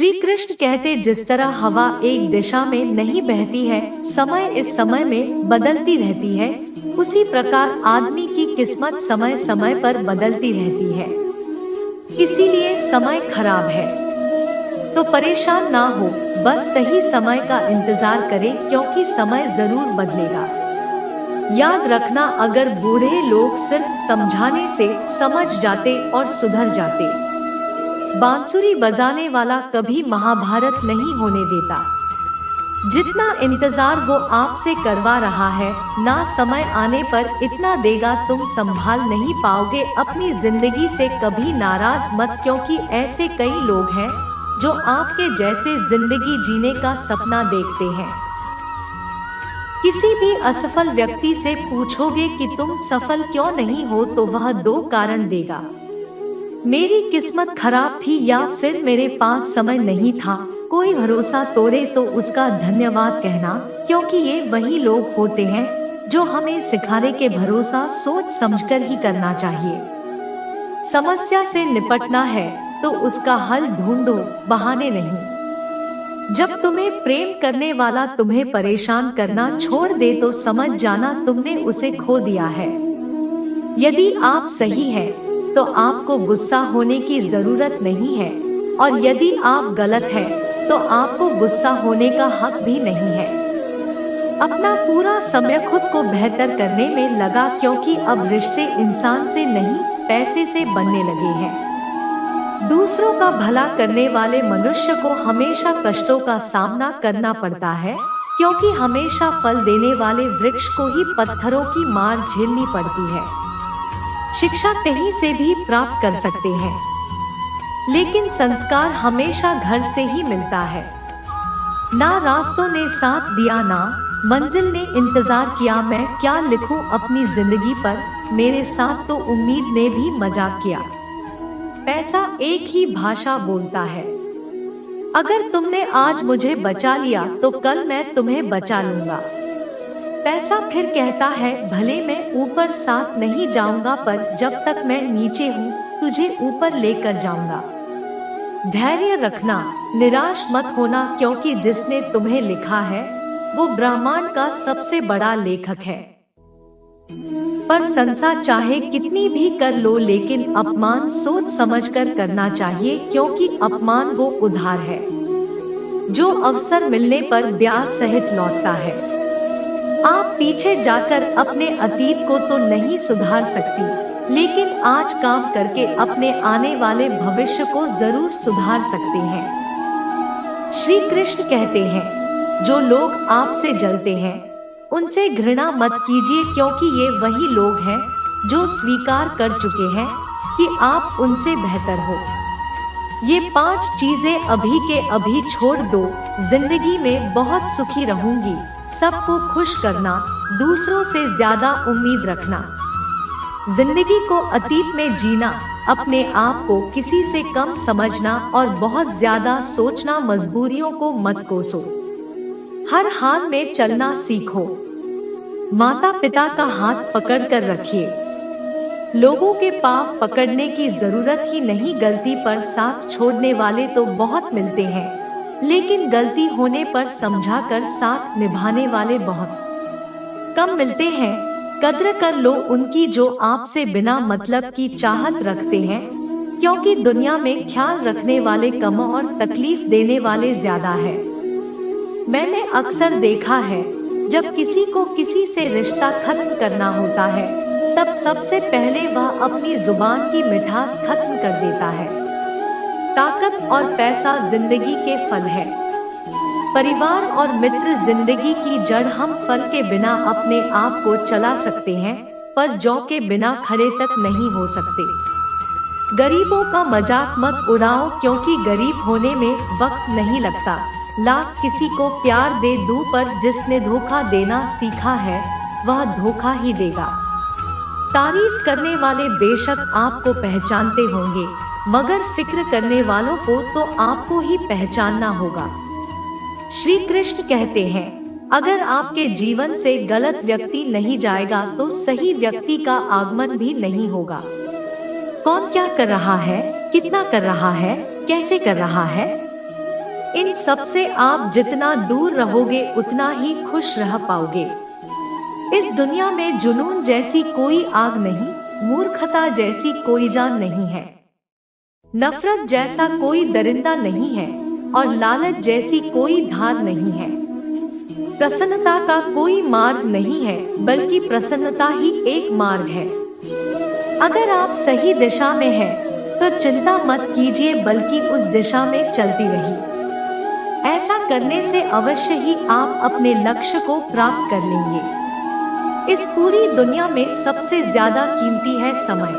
श्री कृष्ण कहते, जिस तरह हवा एक दिशा में नहीं बहती है, समय इस समय में बदलती रहती है, उसी प्रकार आदमी की किस्मत समय समय पर बदलती रहती है। इसीलिए समय खराब है तो परेशान ना हो, बस सही समय का इंतजार करें, क्योंकि समय जरूर बदलेगा। याद रखना, अगर बूढ़े लोग सिर्फ समझाने से समझ जाते और सुधर जाते। बांसुरी बजाने वाला कभी महाभारत नहीं होने देता। जितना इंतजार वो आपसे करवा रहा है, ना समय आने पर इतना देगा तुम संभाल नहीं पाओगे। अपनी जिंदगी से कभी नाराज मत, क्योंकि ऐसे कई लोग हैं जो आपके जैसे जिंदगी जीने का सपना देखते हैं। किसी भी असफल व्यक्ति से पूछोगे कि तुम सफल क्यों नहीं हो, तो वह दो कारण देगा, मेरी किस्मत खराब थी या फिर मेरे पास समय नहीं था। कोई भरोसा तोड़े तो उसका धन्यवाद कहना, क्योंकि ये वही लोग होते हैं जो हमें सिखाने के भरोसा सोच समझकर ही करना चाहिए। समस्या से निपटना है तो उसका हल ढूंढो, बहाने नहीं। जब तुम्हें प्रेम करने वाला तुम्हें परेशान करना छोड़ दे तो समझ जाना तुमने उसे खो दिया है। यदि आप सही हैं, तो आपको गुस्सा होने की जरूरत नहीं है, और यदि आप गलत हैं, तो आपको गुस्सा होने का हक भी नहीं है। अपना पूरा समय खुद को बेहतर करने में लगा, क्योंकि अब रिश्ते इंसान से नहीं पैसे से बनने लगे हैं। दूसरों का भला करने वाले मनुष्य को हमेशा कष्टों का सामना करना पड़ता है, क्योंकि हमेशा फल देने वाले वृक्ष को ही पत्थरों की मार झेलनी पड़ती है। शिक्षा कहीं से भी प्राप्त कर सकते हैं, लेकिन संस्कार हमेशा घर से ही मिलता है। ना रास्तों ने साथ दिया, ना मंजिल ने इंतजार किया, मैं क्या लिखूं अपनी जिंदगी पर, मेरे साथ तो उम्मीद ने भी मजाक किया। पैसा एक ही भाषा बोलता है, अगर तुमने आज मुझे बचा लिया तो कल मैं तुम्हें बचा लूंगा। पैसा फिर कहता है, भले मैं ऊपर साथ नहीं जाऊंगा, पर जब तक मैं नीचे हूँ तुझे ऊपर लेकर जाऊंगा। धैर्य रखना, निराश मत होना, क्योंकि जिसने तुम्हें लिखा है वो ब्रह्मांड का सबसे बड़ा लेखक है। पर संसार चाहे कितनी भी कर लो, लेकिन अपमान सोच समझकर करना चाहिए, क्योंकि अपमान वो उधार है जो अवसर मिलने पर ब्याज सहित लौटता है। आप पीछे जाकर अपने अतीत को तो नहीं सुधार सकती, लेकिन आज काम करके अपने आने वाले भविष्य को जरूर सुधार सकते हैं। श्री कृष्ण कहते हैं, जो लोग आपसे जलते हैं उनसे घृणा मत कीजिए, क्योंकि ये वही लोग हैं जो स्वीकार कर चुके हैं कि आप उनसे बेहतर हो। ये 5 चीजें अभी के अभी छोड़ दो। जिंदगी में बहुत सुखी रहूंगी, सबको खुश करना, दूसरों से ज्यादा उम्मीद रखना, जिंदगी को अतीत में जीना, अपने आप को किसी से कम समझना और बहुत ज्यादा सोचना, मजबूरियों को मत कोसो, हर हाल में चलना सीखो, माता पिता का हाथ पकड़ कर रखिए। लोगों के पाँव पकड़ने की जरूरत ही नहीं, गलती पर साथ छोड़ने वाले तो बहुत मिलते हैं, लेकिन गलती होने पर समझाकर साथ निभाने वाले बहुत कम मिलते हैं। कद्र कर लो उनकी जो आपसे बिना मतलब की चाहत रखते हैं, क्योंकि दुनिया में ख्याल रखने वाले कम और तकलीफ देने वाले ज्यादा है। मैंने अक्सर देखा है, जब किसी को किसी से रिश्ता खत्म करना होता है, तब सबसे पहले वह अपनी जुबान की मिठास खत्म कर देता है। ताकत और पैसा जिंदगी के फल है, परिवार और मित्र जिंदगी की जड़। हम फल के बिना अपने आप को चला सकते हैं, पर जौ के बिना खड़े तक नहीं हो सकते। गरीबों का मजाक मत उड़ाओ, क्योंकि गरीब होने में वक्त नहीं लगता। लाख किसी को प्यार दे दूं, पर जिसने धोखा देना सीखा है वह धोखा ही देगा। तारीफ करने वाले बेशक आपको पहचानते होंगे, मगर फिक्र करने वालों को तो आपको ही पहचानना होगा। श्री कृष्ण कहते हैं, अगर आपके जीवन से गलत व्यक्ति नहीं जाएगा तो सही व्यक्ति का आगमन भी नहीं होगा। कौन क्या कर रहा है, कितना कर रहा है, कैसे कर रहा है, इन सब से आप जितना दूर रहोगे उतना ही खुश रह पाओगे। इस दुनिया में जुनून जैसी कोई आग नहीं, मूर्खता जैसी कोई जान नहीं है, नफरत जैसा कोई दरिंदा नहीं है और लालच जैसी कोई धार नहीं है। प्रसन्नता का कोई मार्ग नहीं है, बल्कि प्रसन्नता ही एक मार्ग है। अगर आप सही दिशा में हैं, तो चिंता मत कीजिए, बल्कि उस दिशा में चलती रहिए। ऐसा करने से अवश्य ही आप अपने लक्ष्य को प्राप्त कर लेंगे। इस पूरी दुनिया में सबसे ज्यादा कीमती है समय,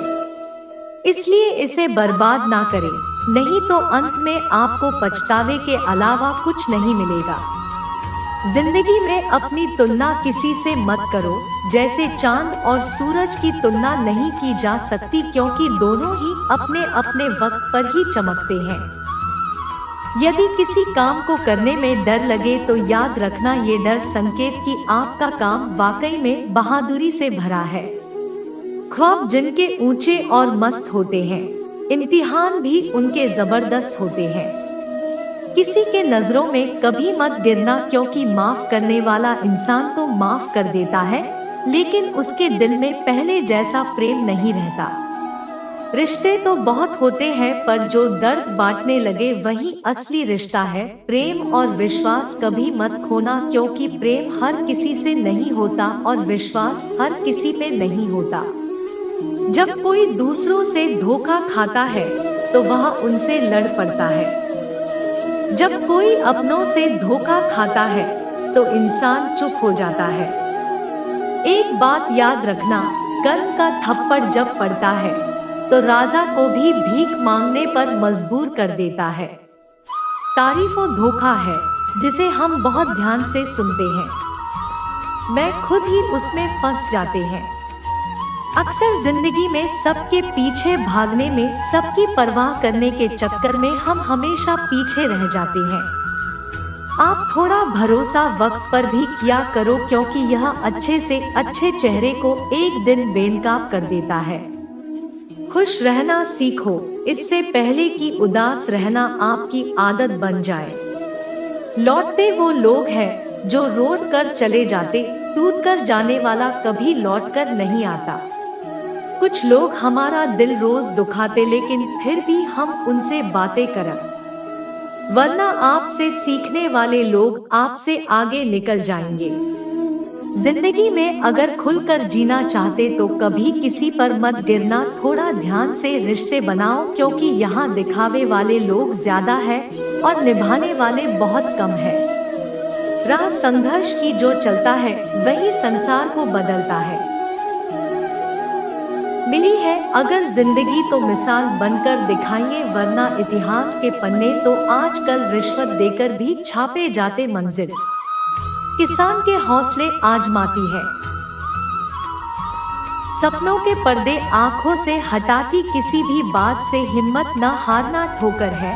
इसलिए इसे बर्बाद ना करें, नहीं तो अंत में आपको पछतावे के अलावा कुछ नहीं मिलेगा। जिंदगी में अपनी तुलना किसी से मत करो, जैसे चांद और सूरज की तुलना नहीं की जा सकती, क्योंकि दोनों ही अपने अपने वक्त पर ही चमकते हैं। यदि किसी काम को करने में डर लगे तो याद रखना, ये डर संकेत कि आपका काम वाकई में बहादुरी से भरा है। ख्वाब जिनके ऊंचे और मस्त होते हैं, इम्तिहान भी उनके जबरदस्त होते हैं। किसी के नजरों में कभी मत गिरना, क्योंकि माफ करने वाला इंसान तो माफ कर देता है, लेकिन उसके दिल में पहले जैसा प्रेम नहीं रहता। रिश्ते तो बहुत होते हैं, पर जो दर्द बांटने लगे वही असली रिश्ता है। प्रेम और विश्वास कभी मत खोना, क्योंकि प्रेम हर किसी से नहीं होता और विश्वास हर किसी पे नहीं होता। जब कोई दूसरों से धोखा खाता है तो वह उनसे लड़ पड़ता है। जब कोई अपनों से धोखा खाता है तो इंसान चुप हो जाता है। एक बात याद रखना, कर्म का थप्पड़ जब पड़ता है तो राजा को भी भीख मांगने पर मजबूर कर देता है। तारीफ और धोखा है जिसे हम बहुत ध्यान से सुनते हैं, मैं खुद ही उसमें फंस जाते हैं। अक्सर जिंदगी में सबके पीछे भागने में, सबकी परवाह करने के चक्कर में हम हमेशा पीछे रह जाते हैं। आप थोड़ा भरोसा वक्त पर भी किया करो, क्योंकि यह अच्छे से अच्छे चेहरे को एक दिन बेनकाब कर देता है। खुश रहना सीखो, इससे पहले कि उदास रहना आपकी आदत बन जाए। लौटते वो लोग हैं जो रोड कर चले जाते, टूट कर जाने वाला कभी लौट कर नहीं आता। कुछ लोग हमारा दिल रोज दुखाते, लेकिन फिर भी हम उनसे बातें करें, वरना आपसे सीखने वाले लोग आपसे आगे निकल जाएंगे। जिंदगी में अगर खुलकर जीना चाहते तो कभी किसी पर मत गिरना, थोड़ा ध्यान से रिश्ते बनाओ, क्योंकि यहाँ दिखावे वाले लोग ज्यादा है और निभाने वाले बहुत कम है। राह संघर्ष की जो चलता है वही संसार को बदलता है। मिली है अगर जिंदगी तो मिसाल बनकर दिखाइए, वरना इतिहास के पन्ने तो आजकल रिश्वत देकर भी छापे जाते मंजिल किसान के हौसले आजमाती है। सपनों के पर्दे आंखों से हटाती, किसी भी बात से हिम्मत न हारना ठोकर है,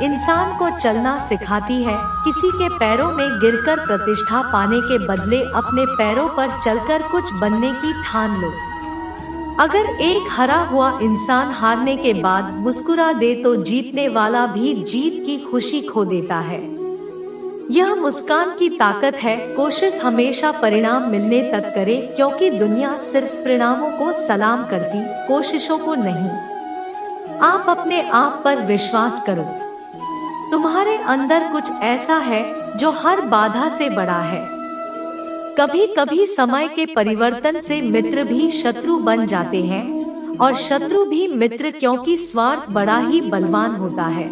इंसान को चलना सिखाती है। किसी के पैरों में गिरकर प्रतिष्ठा पाने के बदले अपने पैरों पर चलकर कुछ बनने की ठान लो। अगर एक हरा हुआ इंसान हारने के बाद मुस्कुरा दे तो जीतने वाला भी जीत की खुशी खो देता है। यह मुस्कान की ताकत है। कोशिश हमेशा परिणाम मिलने तक करे, क्योंकि दुनिया सिर्फ परिणामों को सलाम करती, कोशिशों को नहीं। आप अपने आप पर विश्वास करो, तुम्हारे अंदर कुछ ऐसा है जो हर बाधा से बड़ा है। कभी कभी समय के परिवर्तन से मित्र भी शत्रु बन जाते हैं और शत्रु भी मित्र, क्योंकि स्वार्थ बड़ा ही बलवान होता है।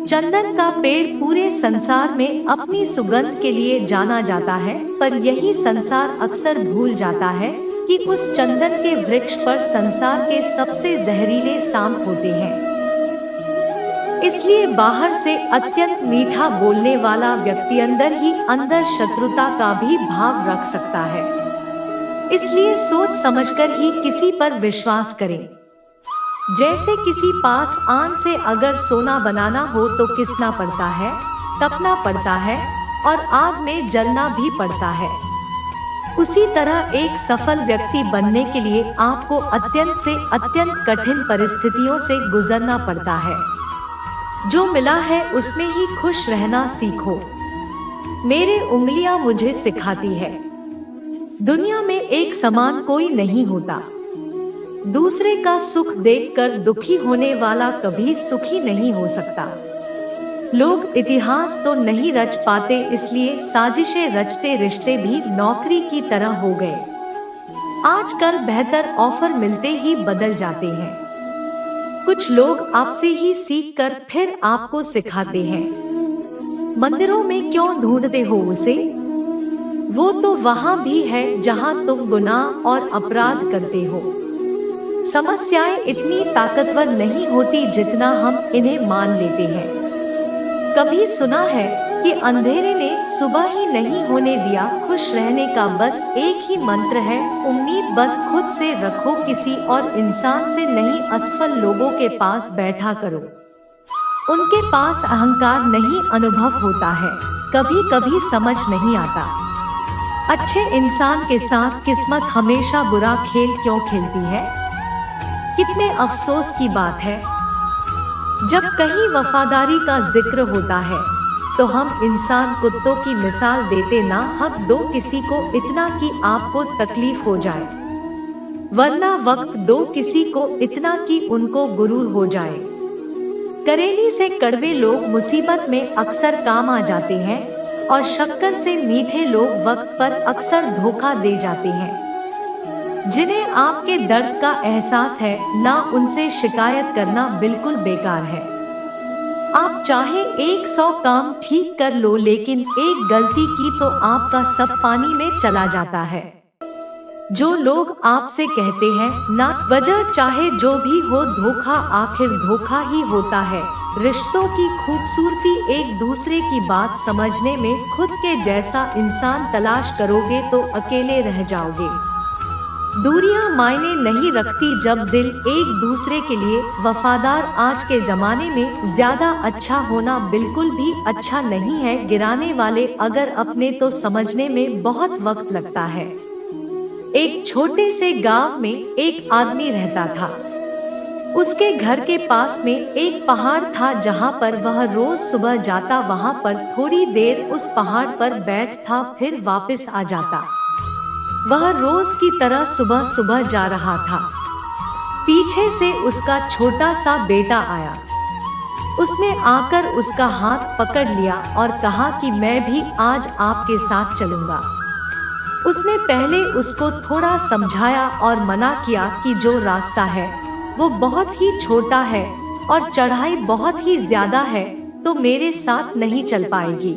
चंदन का पेड़ पूरे संसार में अपनी सुगंध के लिए जाना जाता है, पर यही संसार अक्सर भूल जाता है कि उस चंदन के वृक्ष पर संसार के सबसे जहरीले सांप होते हैं। इसलिए बाहर से अत्यंत मीठा बोलने वाला व्यक्ति अंदर ही अंदर शत्रुता का भी भाव रख सकता है। इसलिए सोच समझकर ही किसी पर विश्वास करें। जैसे किसी पास आग से अगर सोना बनाना हो तो किसना पड़ता है, तपना पड़ता है और आग में जलना भी पड़ता है। उसी तरह एक सफल व्यक्ति बनने के लिए आपको अत्यंत से अत्यंत कठिन परिस्थितियों से गुजरना पड़ता है। जो मिला है उसमें ही खुश रहना सीखो। मेरे उंगलियां मुझे सिखाती है, दुनिया में एक समान कोई नहीं होता। दूसरे का सुख देखकर दुखी होने वाला कभी सुखी नहीं हो सकता। लोग इतिहास तो नहीं रच पाते, इसलिए साजिशें रचते रिश्ते भी नौकरी की तरह हो गए। आजकल बेहतर ऑफर मिलते ही बदल जाते हैं। कुछ लोग आपसे ही सीख कर फिर आपको सिखाते हैं। मंदिरों में क्यों ढूंढते हो उसे? वो तो वहां भी है जहां तुम गुनाह और अपराध करते हो। समस्याएं इतनी ताकतवर नहीं होती जितना हम इन्हें मान लेते हैं। कभी सुना है कि अंधेरे ने सुबह ही नहीं होने दिया। खुश रहने का बस एक ही मंत्र है, उम्मीद बस खुद से रखो, किसी और इंसान से नहीं। असफल लोगों के पास बैठा करो, उनके पास अहंकार नहीं अनुभव होता है। कभी कभी समझ नहीं आता, अच्छे इंसान के साथ किस्मत हमेशा बुरा खेल क्यों खेलती है। कितने अफसोस की बात है, जब कहीं वफादारी का जिक्र होता है तो हम इंसान कुत्तों की मिसाल देते ना हक दो किसी को इतना कि आपको तकलीफ हो जाए, वरना वक्त दो किसी को इतना कि उनको गुरूर हो जाए। करेली से कड़वे लोग मुसीबत में अक्सर काम आ जाते हैं और शक्कर से मीठे लोग वक्त पर अक्सर धोखा दे जाते हैं। जिन्हें आपके दर्द का एहसास है ना, उनसे शिकायत करना बिल्कुल बेकार है। आप चाहे 100 काम ठीक कर लो, लेकिन एक गलती की तो आपका सब पानी में चला जाता है। जो लोग आपसे कहते हैं ना वजह चाहे जो भी हो धोखा, आखिर धोखा ही होता है। रिश्तों की खूबसूरती एक दूसरे की बात समझने में। खुद के जैसा इंसान तलाश करोगे तो अकेले रह जाओगे। दूरियां मायने नहीं रखती जब दिल एक दूसरे के लिए वफादार। आज के जमाने में ज्यादा अच्छा होना बिल्कुल भी अच्छा नहीं है। गिराने वाले अगर अपने तो समझने में बहुत वक्त लगता है। एक छोटे से गांव में एक आदमी रहता था। उसके घर के पास में एक पहाड़ था जहां पर वह रोज सुबह जाता, वहां पर थोड़ी देर उस पहाड़ पर बैठता, फिर वापस आ जाता। वह रोज की तरह सुबह सुबह जा रहा था। पीछे से उसका छोटा सा बेटा आया। उसने आकर उसका हाथ पकड़ लिया और कहा कि मैं भी आज आपके साथ चलूंगा। उसने पहले उसको थोड़ा समझाया और मना किया कि जो रास्ता है वो बहुत ही छोटा है और चढ़ाई बहुत ही ज्यादा है, तो मेरे साथ नहीं चल पाएगी।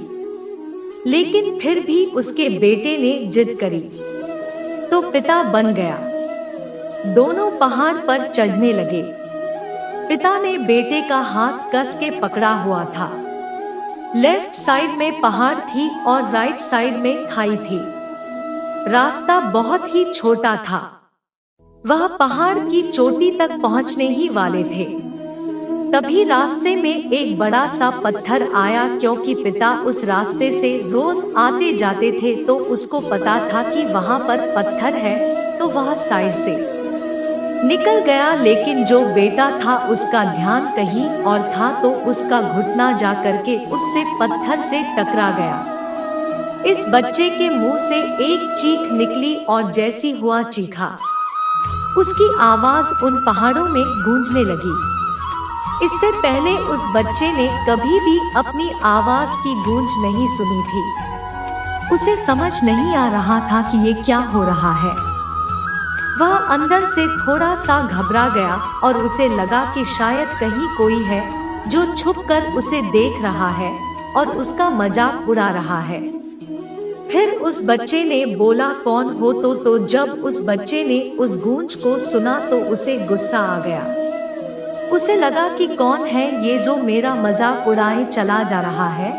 लेकिन फिर भी उसके बेटे ने जिद करी तो पिता बन गया। दोनों पहाड़ पर चढ़ने लगे। पिता ने बेटे का हाथ कस के पकड़ा हुआ था। लेफ्ट साइड में पहाड़ थी और राइट साइड में खाई थी। रास्ता बहुत ही छोटा था। वह पहाड़ की चोटी तक पहुंचने ही वाले थे, तभी रास्ते में एक बड़ा सा पत्थर आया। क्योंकि पिता उस रास्ते से रोज आते जाते थे तो उसको पता था कि वहां पर पत्थर है, तो वह साइड से निकल गया। लेकिन जो बेटा था उसका ध्यान कहीं और था, तो उसका घुटना जा करके उससे पत्थर से टकरा गया। इस बच्चे के मुंह से एक चीख निकली और जैसी हुआ चीखा, उसकी आवाज उन पहाड़ों में गूंजने लगी। इससे पहले उस बच्चे ने कभी भी अपनी आवाज की गूंज नहीं सुनी थी। उसे समझ नहीं आ रहा था कि ये क्या हो रहा है। वह अंदर से थोड़ा सा घबरा गया और उसे लगा कि शायद कहीं कोई है जो छुपकर उसे देख रहा है और उसका मजाक उड़ा रहा है। फिर उस बच्चे ने बोला, कौन हो? तो जब उस बच्चे ने उस गूंज को सुना तो उसे गुस्सा आ गया। उसे लगा कि कौन है ये जो मेरा मजाक उड़ाए चला जा रहा है।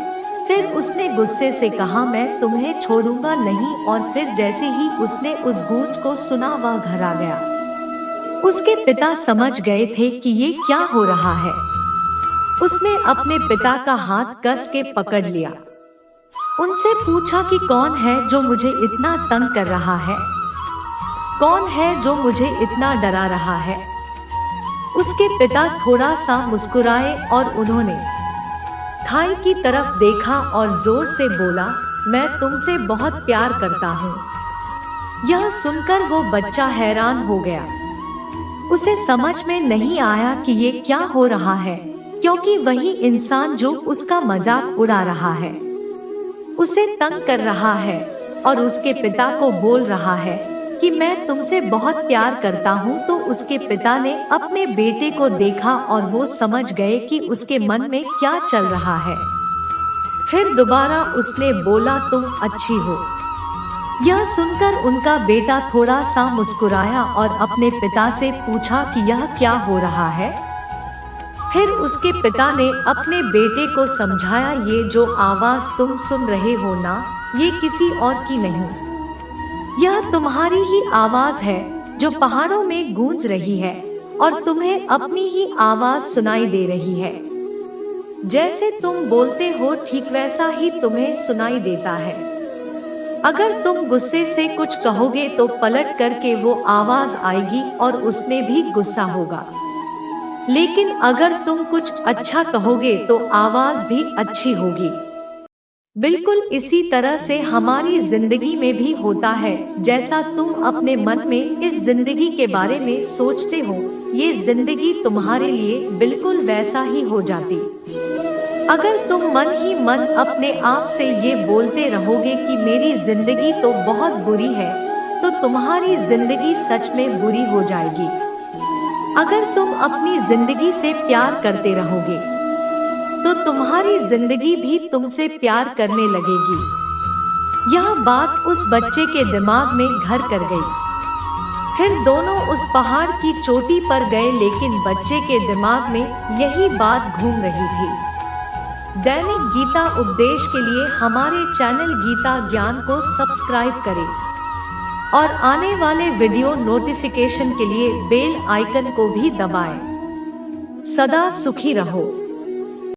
फिर उसने गुस्से से कहा, मैं तुम्हें छोड़ूंगा नहीं। और फिर जैसे ही उसने उस गूंज को सुना वह घर आ गया। उसके पिता समझ गए थे कि ये क्या हो रहा है। उसने अपने पिता का हाथ कस के पकड़ लिया। उनसे पूछा कि कौन है जो मुझे इतना तंग कर रहा है? कौन है जो मुझे इतना डरा रहा है? उसके पिता थोड़ा सा मुस्कुराए और उन्होंने खाई की तरफ देखा और जोर से बोला, मैं तुमसे बहुत प्यार करता हूँ। यह सुनकर वो बच्चा हैरान हो गया। उसे समझ में नहीं आया कि ये क्या हो रहा है, क्योंकि वही इंसान जो उसका मजाक उड़ा रहा है, उसे तंग कर रहा है और उसके पिता को बोल रहा है कि मैं तुमसे बहुत प्यार करता हूँ। तो उसके पिता ने अपने बेटे को देखा और वो समझ गए कि उसके मन में क्या चल रहा है। फिर दोबारा उसने बोला, तुम अच्छी हो। यह सुनकर उनका बेटा थोड़ा सा मुस्कुराया और अपने पिता से पूछा कि यह क्या हो रहा है। फिर उसके पिता ने अपने बेटे को समझाया, ये जो आवाज तुम सुन रहे हो ना, ये किसी और की नहीं, यह तुम्हारी ही आवाज है जो पहाड़ों में गूंज रही है और तुम्हें अपनी ही आवाज सुनाई दे रही है। जैसे तुम बोलते हो ठीक वैसा ही तुम्हें सुनाई देता है। अगर तुम गुस्से से कुछ कहोगे तो पलट करके वो आवाज आएगी और उसमें भी गुस्सा होगा, लेकिन अगर तुम कुछ अच्छा कहोगे तो आवाज भी अच्छी होगी। बिल्कुल इसी तरह से हमारी जिंदगी में भी होता है। जैसा तुम अपने मन में इस जिंदगी के बारे में सोचते हो, ये जिंदगी तुम्हारे लिए बिल्कुल वैसा ही हो जाती। अगर तुम मन ही मन अपने आप से ये बोलते रहोगे कि मेरी जिंदगी तो बहुत बुरी है, तो तुम्हारी जिंदगी सच में बुरी हो जाएगी। अगर तुम अपनी जिंदगी से प्यार करते रहोगे तो तुम्हारी जिंदगी भी तुमसे प्यार करने लगेगी। यह बात उस बच्चे के दिमाग में घर कर गई। फिर दोनों उस पहाड़ की चोटी पर गए, लेकिन बच्चे के दिमाग में यही बात घूम रही थी। दैनिक गीता उपदेश के लिए हमारे चैनल गीता ज्ञान को सब्सक्राइब करें और आने वाले वीडियो नोटिफिकेशन के लिए बेल आइकन को भी दबाएं। सदा सुखी रहो।